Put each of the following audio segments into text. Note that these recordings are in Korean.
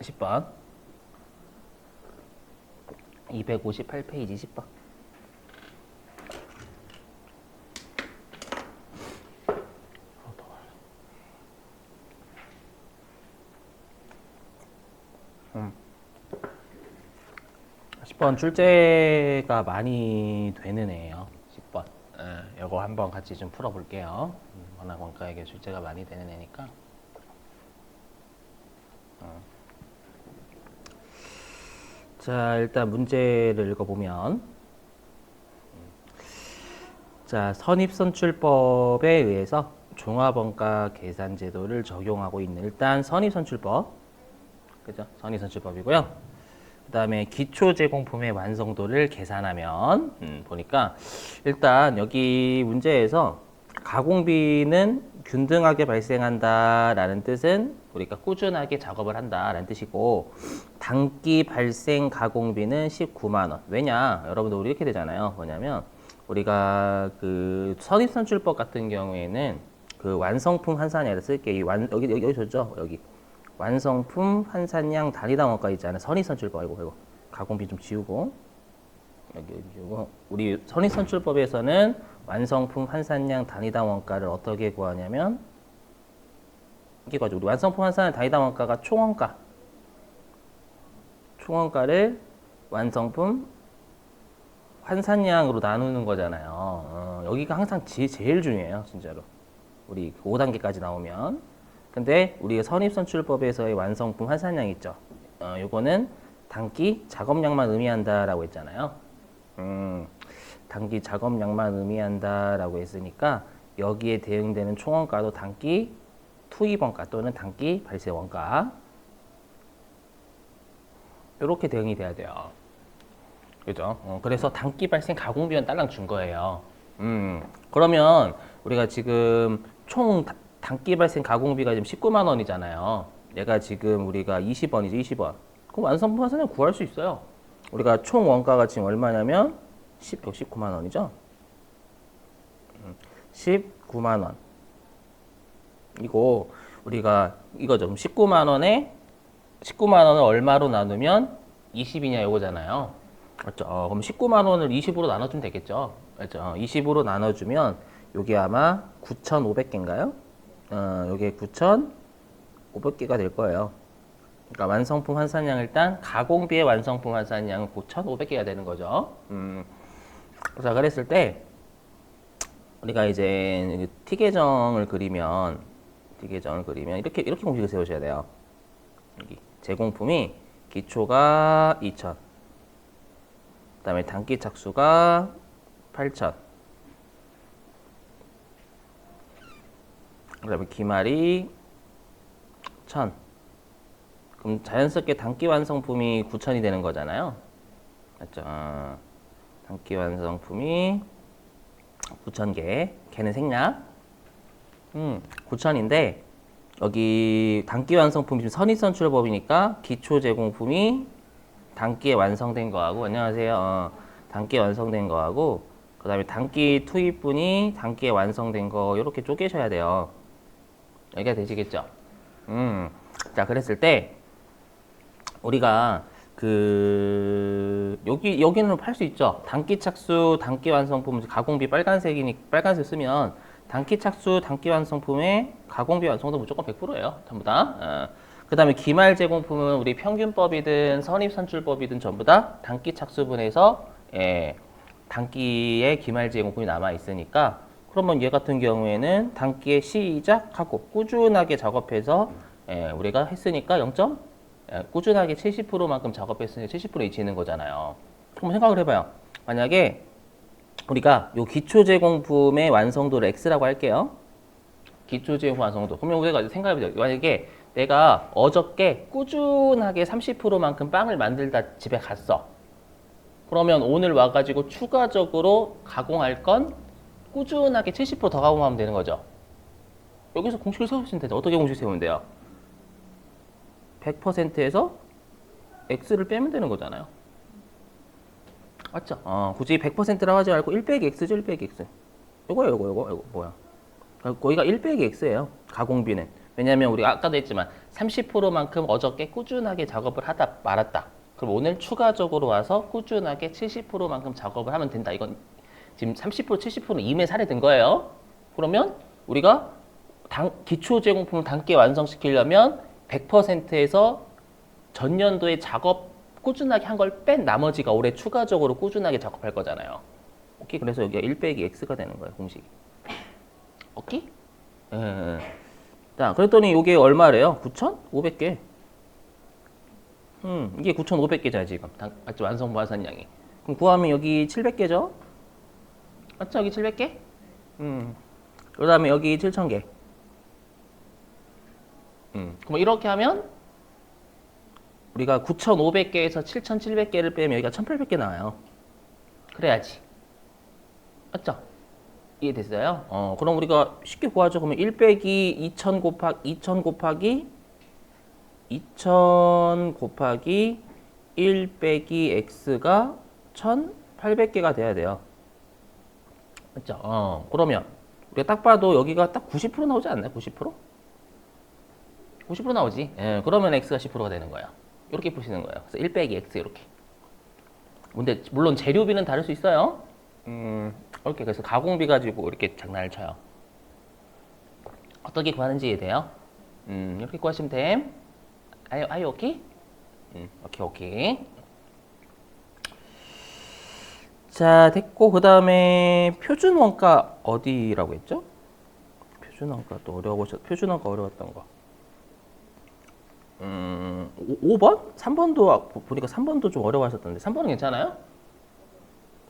10번. 258페이지 10번. 음. 10번 출제가 많이 되는 애예요. 10번. 이거 한번 같이 좀 풀어볼게요. 워낙 원가에게 출제가 많이 되는 애니까. 자, 일단 문제를 읽어보면, 자, 선입선출법에 의해서 종합원가 계산 제도를 적용하고 있는 일단 선입선출법, 그죠? 선입선출법이고요. 그 다음에 기초제공품의 완성도를 계산하면 보니까 일단 여기 문제에서 가공비는 균등하게 발생한다라는 뜻은 우리가 꾸준하게 작업을 한다라는 뜻이고 단기 발생 가공비는 19만 원. 왜냐? 여러분들 우리 이렇게 되잖아요. 뭐냐면 우리가 그 선입선출법 같은 경우에는 그 완성품 환산량을 쓸게 여기 줬죠? 여기 완성품 환산량 단위당 원가 있잖아요. 선입선출법 이거 가공비 좀 지우고 여기 지우고 우리 선입선출법에서는 완성품 환산량 단위당 원가를 어떻게 구하냐면 이게 가지고 우리 완성품 환산량 단위당 원가가 총원가를 완성품 환산량으로 나누는 거잖아요. 여기가 항상 제일 중요해요, 진짜로. 우리 5단계까지 나오면. 근데 우리가 선입선출법에서의 완성품 환산량 있죠. 요거는 단기 작업량만 의미한다라고 했잖아요. 단기 작업량만 의미한다라고 했으니까 여기에 대응되는 총원가도 단기 투입원가 또는 단기 발생원가 이렇게 대응이 돼야 돼요. 그죠? 그래서 단기 발생 가공비는 딸랑 준 거예요. 그러면 우리가 지금 총 단기 발생 가공비가 지금 19만 원이잖아요. 얘가 지금 우리가 20원이죠, 20원. 그럼 완성품 환산량 구할 수 있어요. 우리가 총 원가가 지금 얼마냐면 19만 원이죠. 19만 원. 우리가 이거죠. 19만 원을 얼마로 나누면 20이냐 이거잖아요. 맞죠? 그럼 19만 원을 20으로 나눠주면 되겠죠. 맞죠? 20으로 나눠주면 여기 아마 9,500개인가요? 여기 9,500개가 될 거예요. 그러니까 완성품 환산량 일단 가공비의 완성품 환산량은 9,500개가 되는 거죠. 자, 그랬을 때 우리가 이제 T계정을 그리면 이렇게 공식을 세우셔야 돼요. 여기 제공품이 기초가 2,000, 그다음에 단기 착수가 8,000, 그다음에 기말이 1,000. 그럼 자연스럽게 단기 완성품이 9,000이 되는 거잖아요. 맞죠? 단기 완성품이 9,000개. 걔는 생략. 9,000인데 여기 단기 완성품이 지금 선입선출법이니까 기초 제공품이 단기에 완성된 거하고 안녕하세요. 단기에 완성된 거하고 그다음에 단기 투입분이 단기에 완성된 거 이렇게 쪼개셔야 돼요. 여기가 되시겠죠? 자, 그랬을 때 우리가 여기는 팔 수 있죠. 단기 착수, 단기 완성품 가공비 빨간색 쓰면 단기 착수, 단기 완성품의 가공비 완성도 무조건 100%예요. 전부 다. 그 다음에 기말 제공품은 우리 평균법이든 선입선출법이든 전부 다 단기 착수분에서 단기의 기말 제공품이 남아 있으니까 그러면 얘 같은 경우에는 단기에 시작하고 꾸준하게 작업해서 우리가 했으니까 꾸준하게 70%만큼 작업했으니까 70% 이치는 거잖아요. 한번 생각을 해봐요. 만약에 우리가 요 기초 제공품의 완성도를 X라고 할게요. 기초 제공품 완성도. 그러면 우리가 생각해보자. 만약에 내가 어저께 꾸준하게 30%만큼 빵을 만들다 집에 갔어. 그러면 오늘 와가지고 추가적으로 가공할 건 꾸준하게 70%더 가공하면 되는 거죠. 여기서 공식을 세우시면 되죠. 어떻게 공식 세우면 돼요? 100%에서 X를 빼면 되는 거잖아요. 맞죠? 굳이 100%라고 하지 말고 1 빼기 X죠, 1 빼기 X. 이거 뭐야? 거기가 1 빼기 X예요. 가공비는. 왜냐면 우리가 아까도 했지만 30%만큼 어저께 꾸준하게 작업을 하다 말았다. 그럼 오늘 추가적으로 와서 꾸준하게 70%만큼 작업을 하면 된다. 이건 지금 30% 70% 이미 사례된 거예요. 그러면 우리가 기초 제공품을 단계 완성시키려면 100%에서 전년도에 작업 꾸준하게 한 걸 뺀 나머지가 올해 추가적으로 꾸준하게 작업할 거잖아요. 오케이? 그래서 여기가 1 빼기 x가 되는 거예요, 공식이. 오케이? 자, 그랬더니 이게 얼마래요? 9,500개. 이게 9,500개잖아, 지금. 맞죠? 완성 부하산량이. 그럼 구하면 여기 700개죠? 맞죠? 여기 700개? 그 다음에 여기 7,000개. 그럼 이렇게 하면 우리가 9,500개에서 7,700개를 빼면 여기가 1,800개 나와요. 그래야지. 맞죠? 이해됐어요? 그럼 우리가 쉽게 구하죠. 그러면 1 빼기 2,000 곱하기 1 빼기 x가 1,800개가 돼야 돼요. 맞죠? 그러면 우리가 딱 봐도 여기가 딱 90% 나오지 않나요? 90%? 90% 나오지? 예, 그러면 x가 10%가 되는 거예요. 이렇게 푸시는 거예요. 그래서 1 빼기 x 이렇게. 근데 물론 재료비는 다를 수 있어요. 이렇게 그래서 가공비 가지고 이렇게 장난을 쳐요. 어떻게 구하는지 이해돼요? 이렇게 구하시면 됨. 아유 오케이? 오케이. 자, 됐고 그 다음에 표준 원가 어디라고 했죠? 표준 원가 또 표준 원가 어려웠던 거. 5번? 3번도 보니까 3번도 좀 어려워하셨던데 3번은 괜찮아요?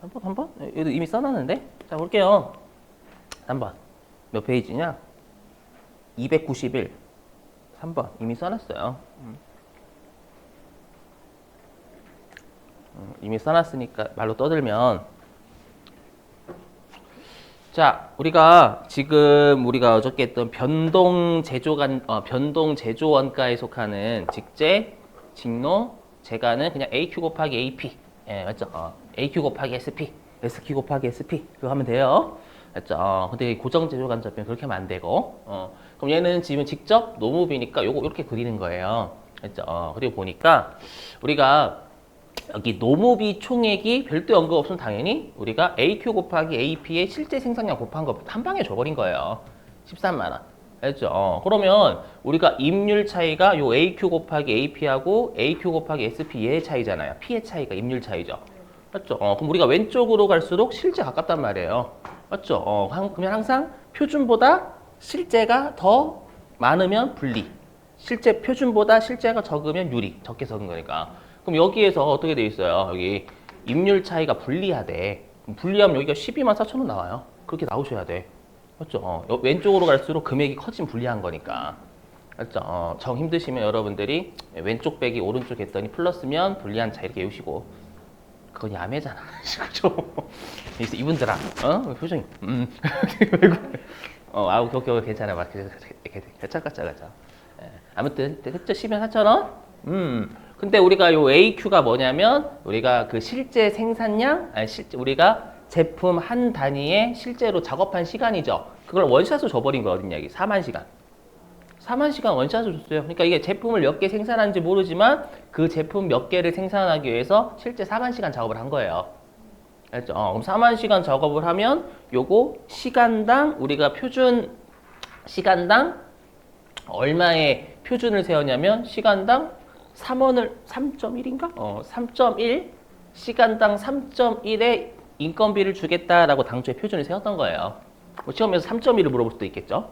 3번? 얘도 이미 써놨는데? 자, 볼게요. 3번. 몇 페이지냐? 291. 3번. 이미 써놨어요. 이미 써놨으니까 말로 떠들면. 자, 우리가 지금 우리가 어저께 했던 변동 제조 원가에 속하는 직제, 직노, 제가는 그냥 AQ 곱하기 AP. 예, 맞죠? AQ 곱하기 SP, SQ 곱하기 SP. 그거 하면 돼요. 맞죠? 근데 고정 제조 간접비는 그렇게 하면 안 되고. 그럼 얘는 지금 직접 노무비니까 요거 이렇게 그리는 거예요. 맞죠? 그리고 보니까 우리가 여기 노무비 총액이 별도의 언급 없으면 당연히 우리가 AQ 곱하기 AP의 실제 생산량 곱한 거 한 방에 줘버린 거예요. 13만 원. 알죠? 그러면 우리가 임률 차이가 요 AQ 곱하기 AP하고 AQ 곱하기 SP 얘의 차이잖아요. P의 차이가 임률 차이죠. 맞죠? 그럼 우리가 왼쪽으로 갈수록 실제 가깝단 말이에요. 맞죠? 그러면 항상 표준보다 실제가 더 많으면 분리. 실제 표준보다 실제가 적으면 유리. 적게 적은 거니까. 그럼 여기에서 어떻게 돼 있어요? 여기 임률 차이가 불리하대. 불리하면 여기가 124,000원 나와요. 그렇게 나오셔야 돼. 맞죠? 왼쪽으로 갈수록 금액이 커진 불리한 거니까. 맞죠? 정 힘드시면 여러분들이 왼쪽 빼기 오른쪽 했더니 플러스면 불리한 차이 이렇게 외우시고. 그건 야매잖아. 그죠? 이분들아, 표정이, 오케이, 괜찮아. 가짜. 아무튼, 됐죠? 124,000원? 근데 우리가 요 AQ가 뭐냐면, 우리가 그 실제 생산량, 우리가 제품 한 단위에 실제로 작업한 시간이죠. 그걸 원샷으로 줘버린 거거든요, 여기. 4만 시간. 4만 시간 원샷으로 줬어요. 그러니까 이게 제품을 몇 개 생산하는지 모르지만 그 제품 몇 개를 생산하기 위해서 실제 4만 시간 작업을 한 거예요. 알죠? 그럼 4만 시간 작업을 하면 요거 시간당 우리가 시간당 얼마의 표준을 세웠냐면 시간당 3.1인가? 3.1 시간당 3.1의 인건비를 주겠다라고 당초에 표준을 세웠던 거예요. 시험에서 3.1을 물어볼 수도 있겠죠.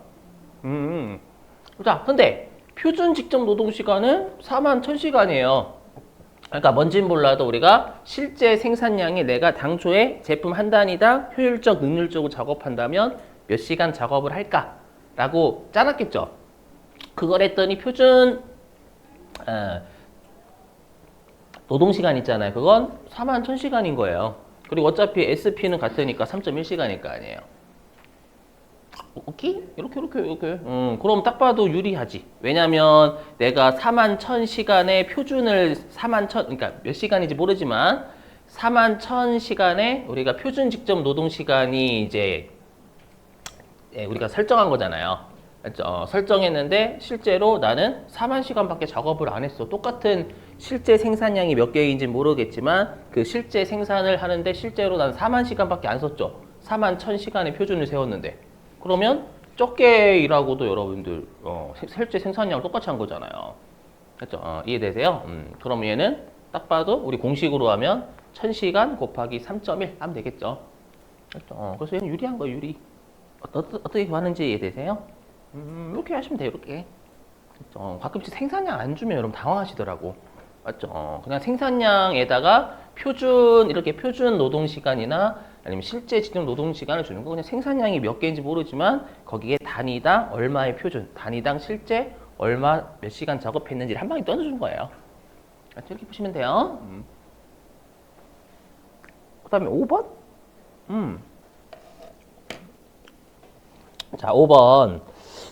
자, 근데 표준 직접 노동 시간은 41,000시간이에요. 그러니까 뭔진 몰라도 우리가 실제 생산량이 내가 당초에 제품 한 단위당 효율적, 능률적으로 작업한다면 몇 시간 작업을 할까라고 짜놨겠죠. 그걸 했더니 표준 노동 시간 있잖아요. 그건 41,000시간인 거예요. 그리고 어차피 SP는 같으니까 3.1시간일 거 아니에요. 오케이? 이렇게. 그럼 딱 봐도 유리하지. 왜냐면 내가 41,000시간의 표준을 41,000, 그러니까 몇 시간인지 모르지만 41,000시간에 우리가 표준 직접 노동 시간이 이제 우리가 설정한 거잖아요. 설정했는데 실제로 나는 4만 시간밖에 작업을 안 했어. 똑같은 실제 생산량이 몇 개인지 모르겠지만 그 실제 생산을 하는데 실제로 난 4만 시간밖에 안 썼죠. 4만 1000시간의 표준을 세웠는데 그러면 적게 일하고도 여러분들 실제 생산량을 똑같이 한 거잖아요. 그렇죠? 이해되세요? 그럼 얘는 딱 봐도 우리 공식으로 하면 1000시간 곱하기 3.1 하면 되겠죠. 그렇죠? 그래서 얘는 유리한 거예요, 유리. 어떻게 구하는지 이해되세요? 이렇게 하시면 돼요, 이렇게. 그렇죠? 가끔씩 생산량 안 주면 여러분 당황하시더라고. 맞죠? 그냥 생산량에다가 이렇게 표준 노동시간이나 아니면 실제 지정 노동시간을 주는 거 그냥 생산량이 몇 개인지 모르지만 거기에 단위당 얼마의 표준, 단위당 실제 얼마 몇 시간 작업했는지를 한 방에 떠주는 거예요. 이렇게 보시면 돼요. 그 다음에 5번? 자, 5번.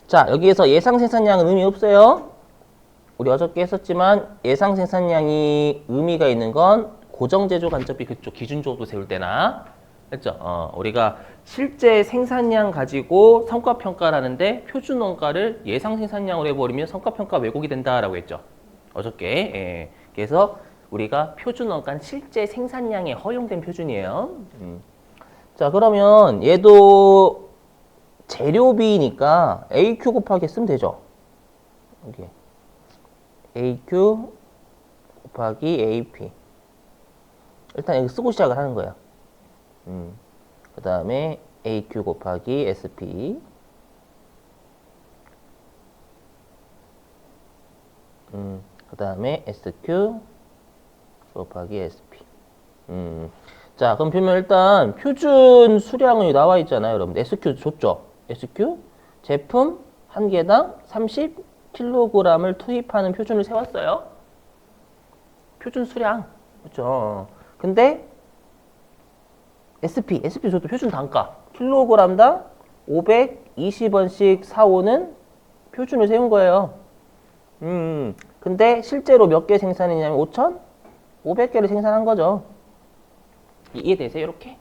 자, 여기에서 예상 생산량은 의미 없어요. 우리 어저께 했었지만 예상 생산량이 의미가 있는 건 고정제조 간접비 그쪽 기준조도 세울 때나 했죠. 우리가 실제 생산량 가지고 성과평가를 하는데 표준 원가를 예상 생산량으로 해버리면 성과평가 왜곡이 된다라고 했죠. 어저께. 예. 그래서 우리가 표준 원가는 실제 생산량에 허용된 표준이에요. 자, 그러면 얘도 재료비니까 AQ 곱하기 쓰면 되죠. 여기. AQ 곱하기 AP. 일단 여기 쓰고 시작을 하는 거야. 그 다음에 AQ 곱하기 SP. 그 다음에 SQ 곱하기 SP. 자, 그럼 보면 일단 표준 수량이 나와 있잖아요, 여러분. SQ 줬죠? SQ 제품 한 개당 30kg을 투입하는 표준을 세웠어요. 표준 수량. 그렇죠? 근데 SP 줬죠. 표준 단가. 킬로그램당 520원씩 사오는 표준을 세운 거예요. 근데 실제로 몇 개 생산했냐면 5,500개를 생산한 거죠. 이해되세요? 이렇게?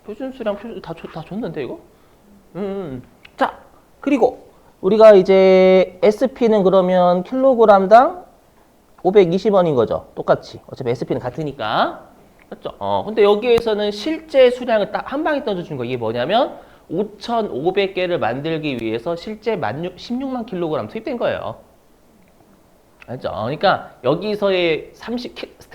표준 수량 다 줬는데 이거? 자, 그리고 우리가 이제 SP는 그러면 킬로그램당 520원인 거죠. 똑같이. 어차피 SP는 같으니까. 맞죠? 근데 여기에서는 실제 수량을 딱 한 방에 던져준 거. 이게 뭐냐면 5,500개를 만들기 위해서 실제 16만 킬로그램 투입된 거예요. 알죠? 그러니까 여기서의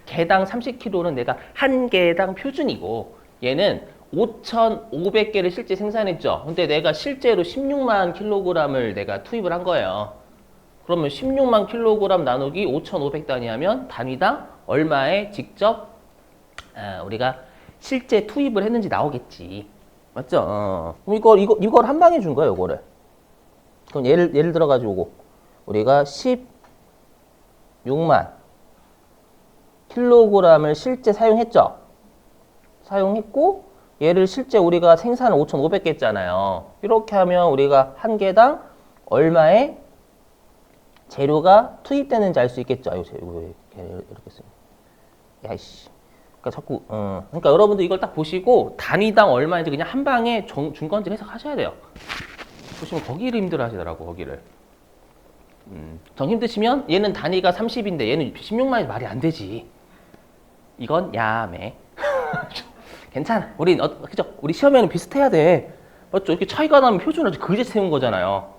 개당 30kg는 내가 한 개당 표준이고 얘는 5,500개를 실제 생산했죠. 근데 내가 실제로 16만 킬로그램을 내가 투입을 한 거예요. 그러면 16만 킬로그램 나누기 5,500 단위하면 단위당 얼마에 직접 우리가 실제 투입을 했는지 나오겠지. 맞죠? 그럼 이걸 한 방에 준 거예요, 이거를. 그럼 예를 들어 가지고 우리가 16만 킬로그램을 실제 사용했죠. 사용했고 얘를 실제 우리가 생산을 5,500개 했잖아요. 이렇게 하면 우리가 한 개당 얼마의 재료가 투입되는지 알 수 있겠죠. 이렇게 쓰면. 야이씨. 그러니까 자꾸 그러니까 여러분들 이걸 딱 보시고 단위당 얼마인지 그냥 한 방에 중간점 해석하셔야 돼요. 보시면 거기를 힘들어 하시더라고. 거기를. 정 힘드시면 얘는 단위가 30인데 얘는 16만이 말이 안 되지. 이건 야매. 괜찮아. 그죠? 우리 시험에는 비슷해야 돼. 맞죠? 이렇게 차이가 나면 표준을 그제 세운 거잖아요.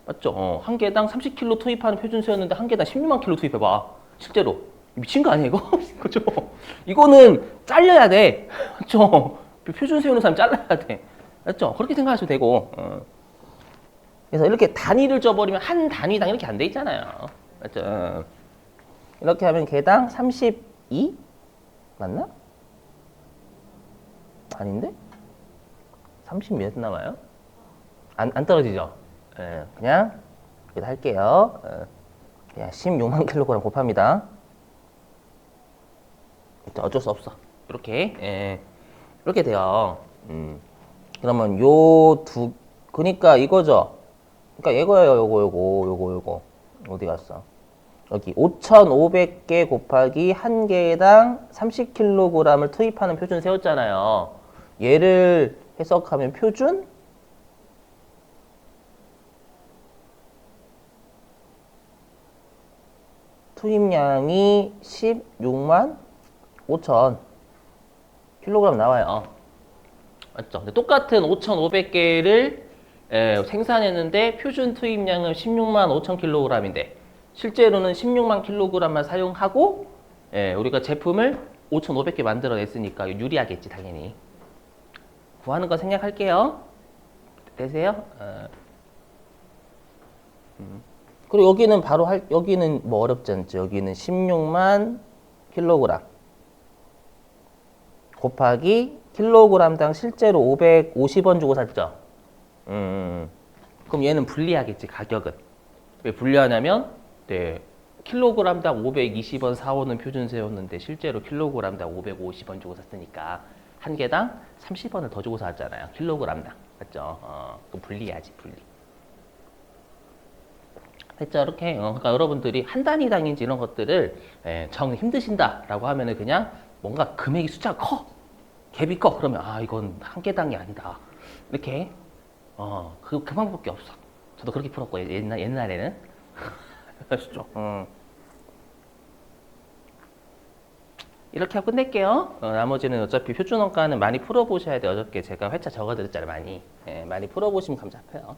맞죠? 한 개당 30kg 투입하는 표준 세웠는데 한 개당 16만 kg 투입해봐. 실제로. 미친 거 아니야, 이거? 그죠? 이거는 잘려야 돼. 맞죠? 표준 세우는 사람 잘라야 돼. 맞죠? 그렇게 생각하셔도 되고. 그래서 이렇게 단위를 줘버리면 한 단위당 이렇게 안 돼 있잖아요. 맞죠? 이렇게 하면 개당 32? 맞나? 아닌데? 30 몇 남아요? 안 떨어지죠? 그냥 여기다 할게요. 그냥 16만 킬로그램 곱합니다. 어쩔 수 없어. 이렇게 이렇게 돼요. 그러면 그러니까 이거죠. 그러니까 이거예요. 요거 어디 갔어? 여기 5,500개 곱하기 한 개당 30kg을 투입하는 표준 세웠잖아요. 얘를 해석하면 표준 투입량이 16만 5천 킬로그램 나와요. 맞죠? 근데 똑같은 5,500개를 생산했는데 표준 투입량은 16만 5천 킬로그램인데 실제로는 16만 킬로그램만 사용하고 우리가 제품을 5,500개 만들어냈으니까 유리하겠지 당연히. 구하는 거 생략할게요. 되세요? 그리고 여기는 바로 여기는 뭐 어렵지 않죠. 여기는 16만 킬로그램 곱하기 킬로그램당 실제로 550원 주고 샀죠. 그럼 얘는 불리하겠지 가격은. 왜 불리하냐면 킬로그램당 520원 사오는 표준세였는데 실제로 킬로그램당 550원 주고 샀으니까 한 개당 30원을 더 주고 샀잖아요. 킬로그램당. 맞죠? 그럼 불리하지 불리. 됐죠? 이렇게. 그러니까 여러분들이 한 단위당인지 이런 것들을 정 힘드신다라고 하면은 그냥 뭔가 금액이 숫자가 커. 갭이 커. 그러면 이건 한 개당이 아니다. 이렇게 그 방법밖에 없어. 저도 그렇게 풀었고 옛날에는 아시죠? 이렇게 하고 끝낼게요. 나머지는 어차피 표준원가는 많이 풀어보셔야 돼요. 어저께 제가 회차 적어드렸잖아요. 많이 풀어보시면 감 잡혀요.